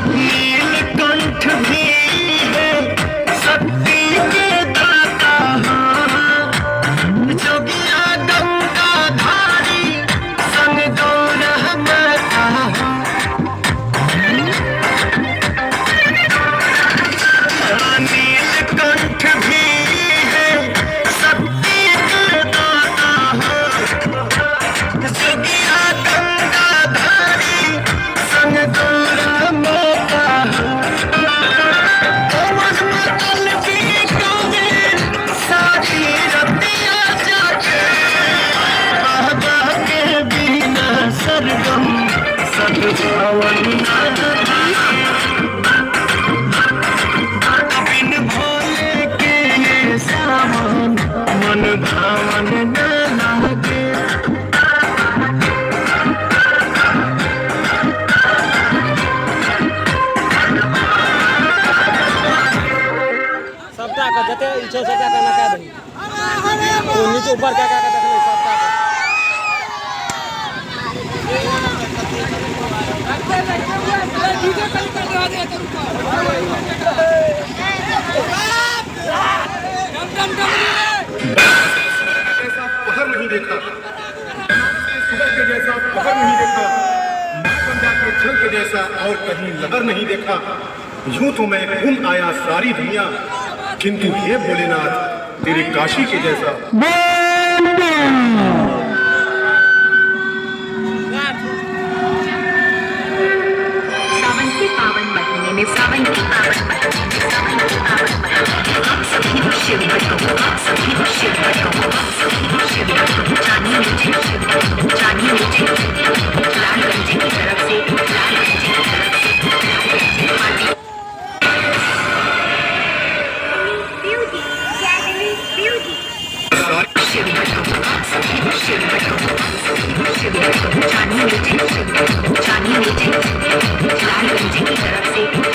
नीलकंठ भी है शक्ति के दाता, जोगिया गंगाधारी संग दो रहमता। नीलकंठ भी है शक्ति के दाता, जोगिया गंगाधारी संग दो रहमता। पवन मतलबी गावे साथी रतिया जाके, बाबा के बिना सरगम सद्भावन बिन भोले के ये सावन मन भावन न लागे। सबटा का जते इच्छा से क्या करना कह दही, वो नीचे ऊपर क्या क्या देख ले सबटा का। जैसा पहर नहीं देखा, सुबह के जैसा पहर नहीं देखा, गंगा के जल के जैसा और कहीं लहर नहीं देखा। यूं तो मैं घूम आया सारी दुनिया, किंतु हे भोलेनाथ तेरे काशी के जैसा। सावन के पावन महीने में, सावन के पावन महीने में, सावन के पावन महीने में हम सभी को शिव भक्तों को, हम सभी को शिव भक्तों को, हम सभी को शिव भक्तों को जानिए मुझे, जानिए मुझे लालगंज की तरफ से, लालगंज की तरफ से, लालगंज से शिव भक्तों को, हम सभी को शिव भक्तों को, हम सभी को शिव भक्तों को जानिए मुझे, जानिए मुझे लालगंज की तरफ से।